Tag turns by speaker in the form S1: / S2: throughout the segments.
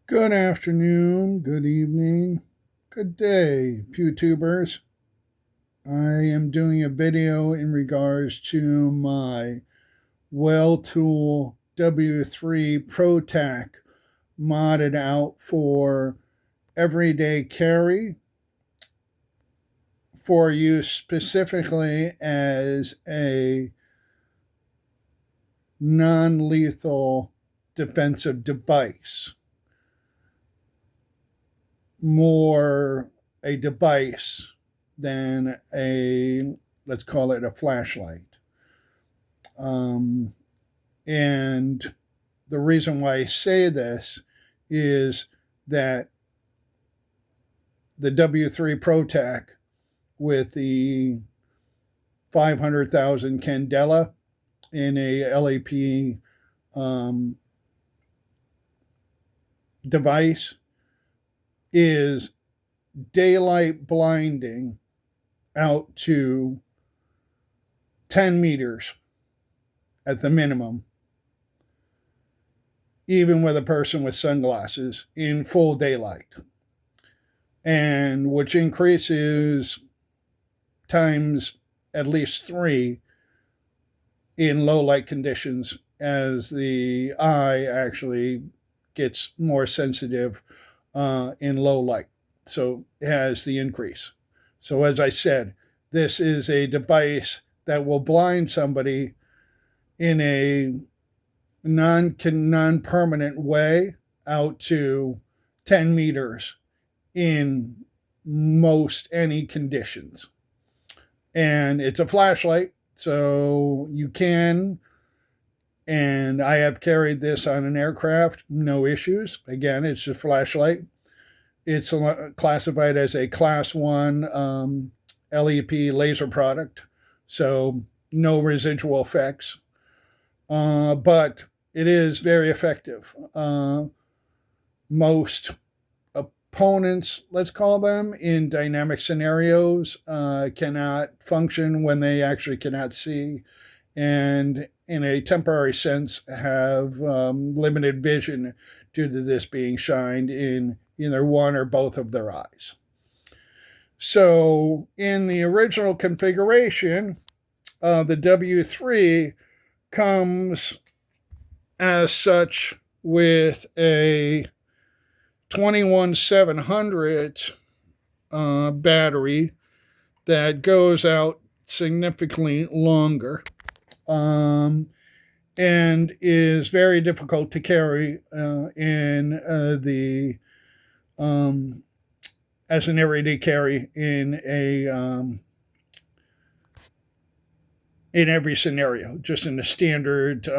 S1: Good afternoon, good evening, good day, PewTubers. I am doing a video in regards to my Weltool W3 Pro Tac modded out for everyday carry for use specifically as a non-lethal defensive device. More a device than let's call it a flashlight. And the reason why I say this is that the W3 Pro Tac with the 500,000 candela in a LAP device is daylight blinding out to 10 meters at the minimum, even with a person with sunglasses in full daylight, and which increases times at least 3 in low light conditions as the eye actually gets more sensitive in low light. So it has the increase. So as I said, this is a device that will blind somebody in a non-permanent way out to 10 meters in most any conditions. And it's a flashlight, so you can, and I have carried this on an aircraft, no issues. Again, it's just flashlight. It's classified as a Class 1 LEP laser product, so no residual effects. But it is very effective. Most opponents, let's call them, in dynamic scenarios cannot function when they actually cannot see, and in a temporary sense have limited vision due to this being shined in either one or both of their eyes. So in the original configuration, the W3 comes as such with a 21700 battery that goes out significantly longer, and is very difficult to carry as an everyday carry in every scenario, just in the standard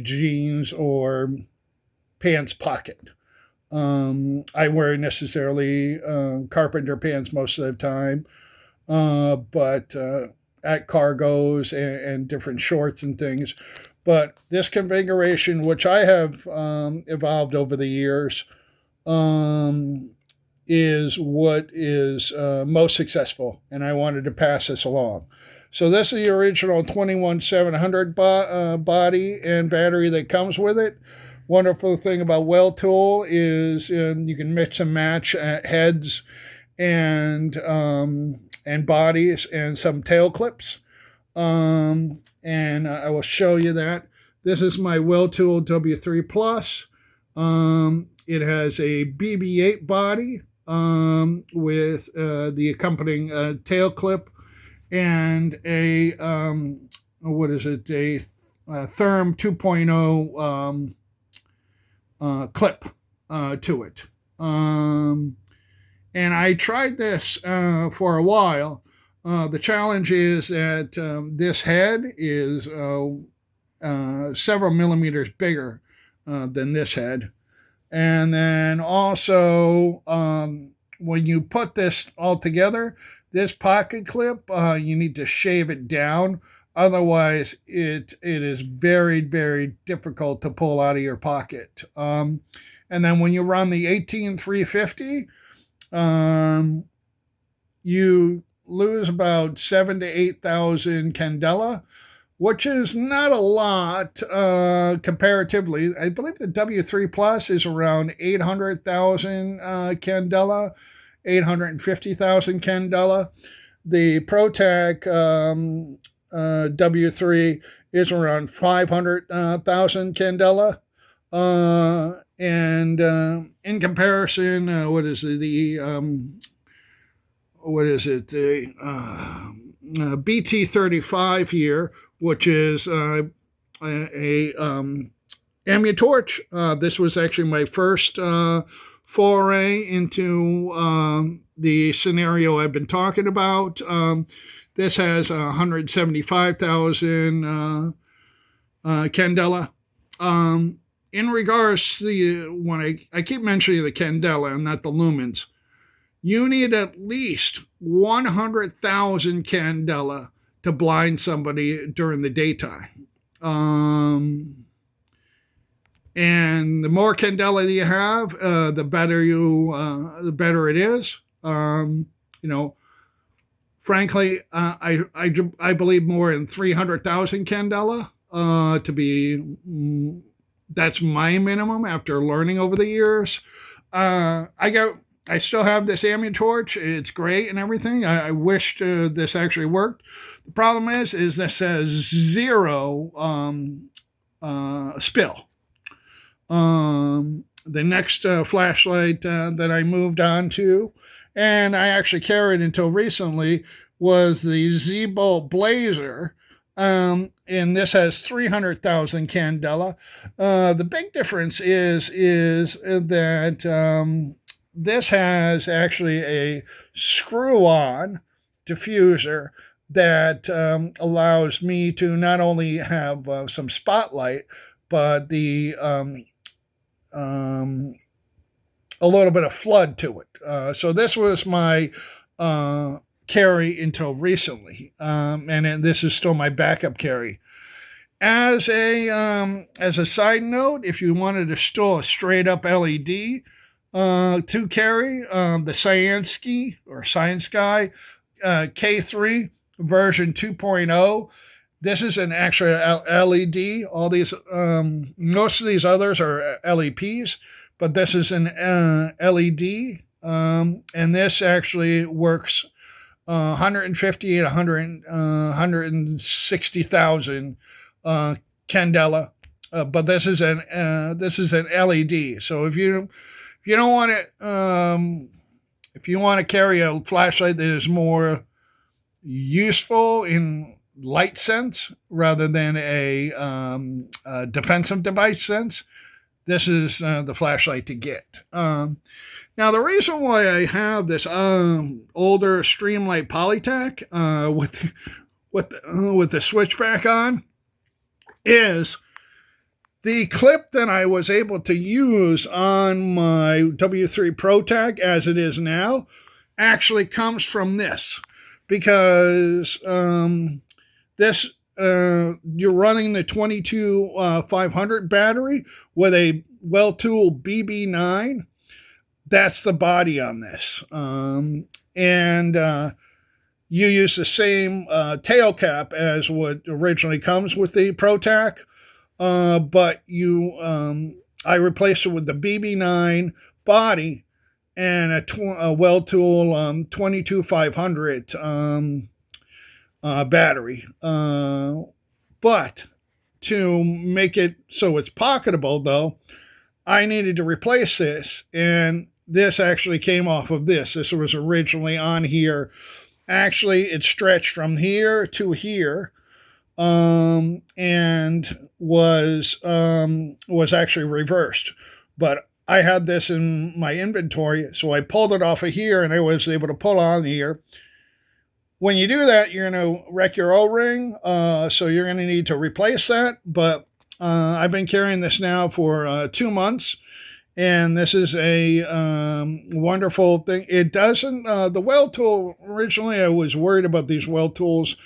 S1: jeans or pants pocket. I wear necessarily carpenter pants most of the time, but at cargos and different shorts and things. But this configuration, which I have evolved over the years, is what is most successful, and I wanted to pass this along. So this is the original 21700 body and battery that comes with it. Wonderful thing about Weltool is you can mix and match heads and bodies and some tail clips. And I will show you that. This is my Weltool W3 Plus. It has a BB-8 body with the accompanying tail clip and a Therm 2.0 clip to it. And I tried this for a while. The challenge is that this head is several millimeters bigger than this head. And then also, when you put this all together, this pocket clip, you need to shave it down. Otherwise, it is very, very difficult to pull out of your pocket. And then when you run the 18350, you lose about 7,000 to 8,000 candela, which is not a lot comparatively. I believe the W3 Plus is around 800,000 candela, 850,000 candela. The ProTac W3 is around 500,000 candela. And in comparison, what is it? The BT35 here, which is a Torch. This was actually my first foray into the scenario I've been talking about. This has 175,000 candela. In regards to when I keep mentioning the candela and not the lumens, you need at least 100,000 candela to blind somebody during the daytime. And the more candela you have, the better it is. Frankly, I believe more in 300,000 candela to be. That's my minimum after learning over the years. I still have this Torch. It's great and everything. I wished this actually worked. The problem is this has zero spill. The next flashlight that I moved on to, and I actually carried until recently, was the Z-Bolt Blazer. And this has 300,000 candela. The big difference is that this has actually a screw-on diffuser that allows me to not only have some spotlight, but a little bit of flood to it. So this was my carry until recently, and this is still my backup carry. As a side note, if you wanted to store a straight up LED to carry, the Science Sky K3 version 2.0. This is an actual LED. All these, most of these others are LEPs, but this is an LED, and this actually works 150 and 160,000 candela, but this is an LED. So if you don't want it, if you want to carry a flashlight that is more useful in light sense rather than a defensive device sense, this is the flashlight to get. Now, the reason why I have this older Streamlight Protac with the switchback on is the clip that I was able to use on my W3 Pro Tac as it is now actually comes from this, because this you're running the 22500 battery with a Weltool BB9. That's the body on this, and you use the same tail cap as what originally comes with the Pro Tac, but I replaced it with the BB9 body and a Weltool 22500 battery. But to make it so it's pocketable, though, I needed to replace this, and this actually came off of this. This was originally on here. Actually, it stretched from here to here, and was actually reversed. But I had this in my inventory, so I pulled it off of here, and I was able to pull on here. When you do that, you're going to wreck your O-ring, so you're going to need to replace that. But I've been carrying this now for 2 months, and this is a wonderful thing. It doesn't, the Weltool, originally I was worried about these Weltools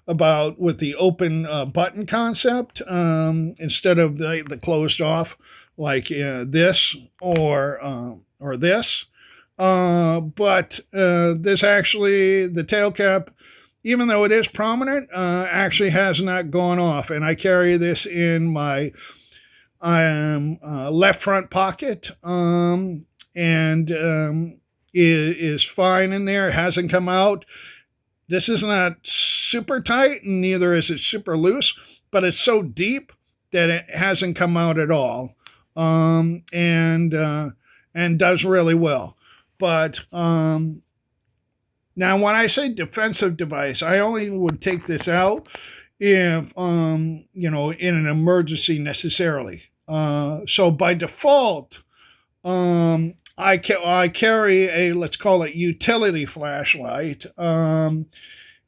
S1: with the open button concept instead of the closed off like this or this. But this actually, the tail cap even though it is prominent, actually has not gone off. And I carry this in my left front pocket, and is fine in there. It hasn't come out. This is not super tight, and neither is it super loose, but it's so deep that it hasn't come out at all, and does really well. But now, when I say defensive device, I only would take this out if in an emergency necessarily. So by default, I carry a, let's call it, utility flashlight,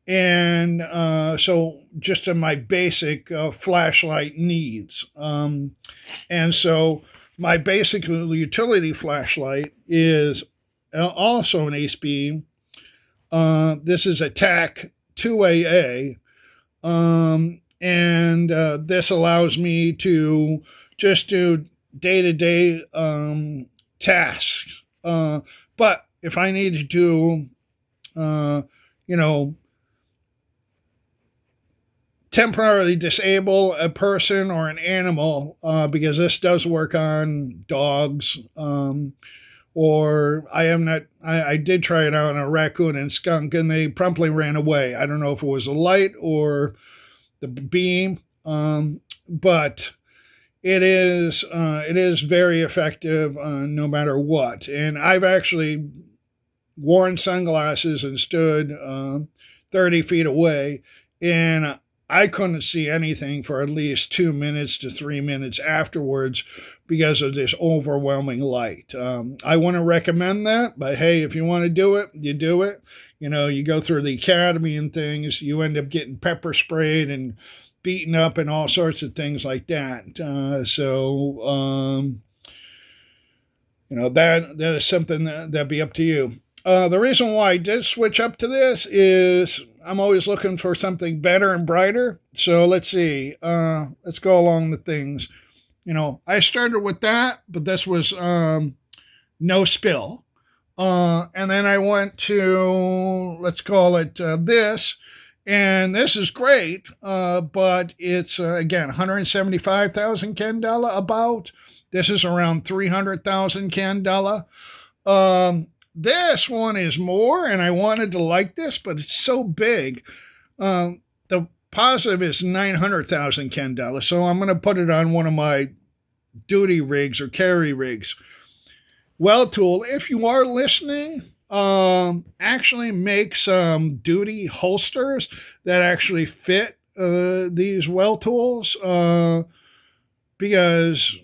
S1: and so just in my basic flashlight needs. And so my basic utility flashlight is also an ace beam. This is a TAC 2AA, and this allows me to just do day-to-day tasks. But if I need to, temporarily disable a person or an animal, because this does work on dogs, or I did try it out on a raccoon and skunk, and they promptly ran away. I don't know if it was the light or the beam, but it is very effective no matter what. And I've actually worn sunglasses and stood 30 feet away, and I couldn't see anything for at least 2 minutes to 3 minutes afterwards because of this overwhelming light. I wouldn't recommend that, but hey, if you want to do it, you do it. You go through the academy and things, you end up getting pepper sprayed and beaten up and all sorts of things like that. That is something that'd be up to you. The reason why I did switch up to this is I'm always looking for something better and brighter. So let's see. Let's go along the things. I started with that, but this was no spill. And then I went to, let's call it this. And this is great, but it's, again, 175,000 Candela about. This is around 300,000 Candela. This one is more, and I wanted to like this, but it's so big. The positive is 900,000 Candela, so I'm going to put it on one of my duty rigs or carry rigs. Weltool, if you are listening, actually make some duty holsters that actually fit these Weltools, because,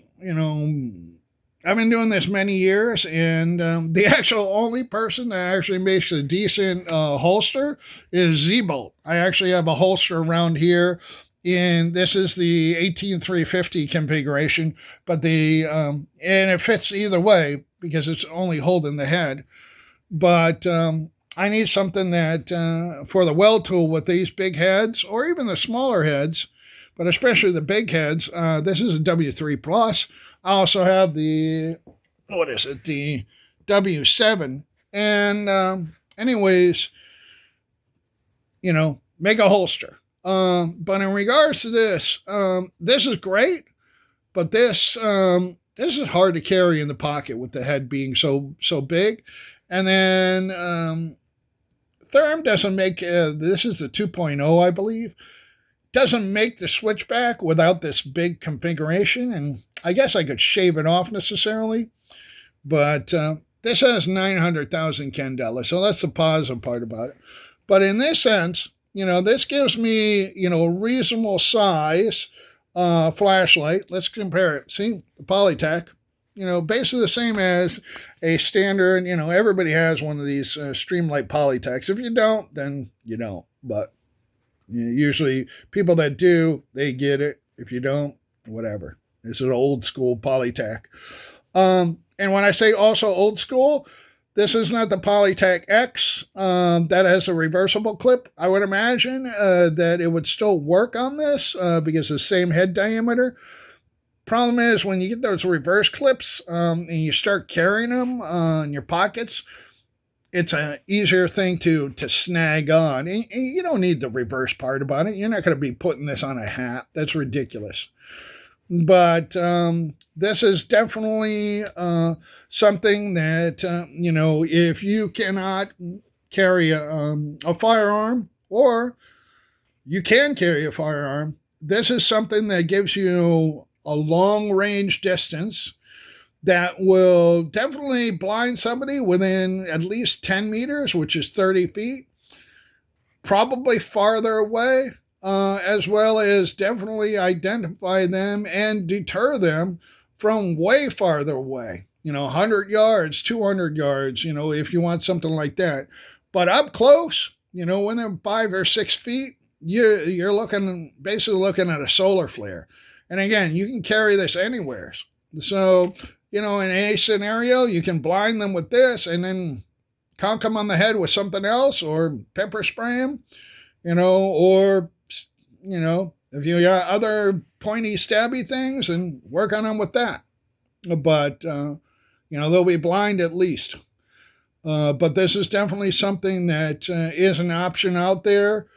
S1: I've been doing this many years, and the actual only person that actually makes a decent holster is Z-Bolt. I actually have a holster around here, and this is the 18350 configuration, but and it fits either way because it's only holding the head. But I need something that for the Weltool with these big heads, or even the smaller heads, but especially the big heads. This is a W3 Plus. I also have the W7. And anyways, make a holster. But in regards to this, this is great, but this is hard to carry in the pocket with the head being so big. And then Therm doesn't make, this is the 2.0, I believe, doesn't make the switchback without this big configuration. And I guess I could shave it off necessarily. But this has 900,000 Candela, so that's the positive part about it. But in this sense, this gives me, a reasonable size flashlight. Let's compare it. See, the Polytac, basically the same as a standard, everybody has one of these Streamlight Polytacs. If you don't, then you don't. But usually people that do, they get it. If you don't, whatever. It's an old school Polytac. And when I say also old school, this is not the Polytac X that has a reversible clip. I would imagine that it would still work on this because the same head diameter. Problem is, when you get those reverse clips and you start carrying them in your pockets, it's an easier thing to snag on. And you don't need the reverse part about it. You're not going to be putting this on a hat. That's ridiculous. But this is definitely something that, if you cannot carry a firearm, or you can carry a firearm, this is something that gives you a long range distance that will definitely blind somebody within at least 10 meters, which is 30 feet, probably farther away, as well as definitely identify them and deter them from way farther away. 100 yards, 200 yards, if you want something like that. But up close, when they're 5 or 6 feet, you're basically looking at a solar flare. And again, you can carry this anywhere. So, in a scenario, you can blind them with this and then conk them on the head with something else, or pepper spray them, or, if you got other pointy, stabby things, and work on them with that. But, they'll be blind at least. But this is definitely something that is an option out there.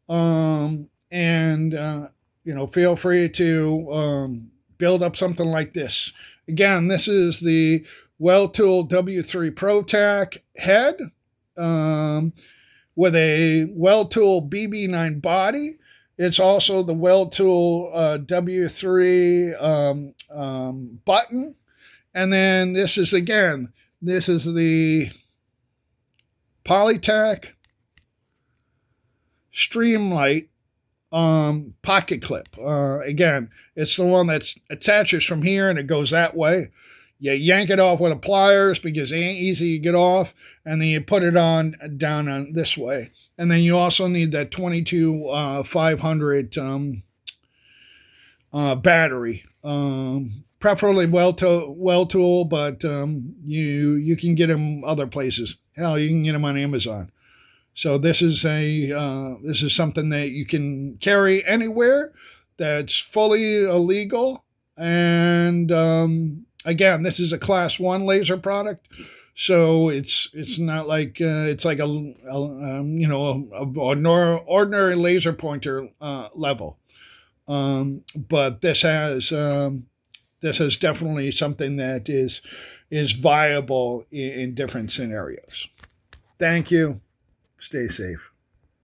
S1: And, feel free to build up something like this. Again, this is the Weltool W3 Pro Tac head with a Weltool BB9 body. It's also the Weltool W3 button. And then this is the Polytac Streamlight pocket clip. Again, it's the one that attaches from here and it goes that way. You yank it off with a pliers because it ain't easy to get off, and then you put it down on this way. And then you also need that 22 500 battery. Preferably Weltool, but you can get them other places. Hell, you can get them on Amazon. So this is something that you can carry anywhere. That's fully illegal. And again, this is a Class 1 laser product, so it's not like it's like a ordinary laser pointer level. But this is definitely something that is viable in different scenarios. Thank you. Stay safe.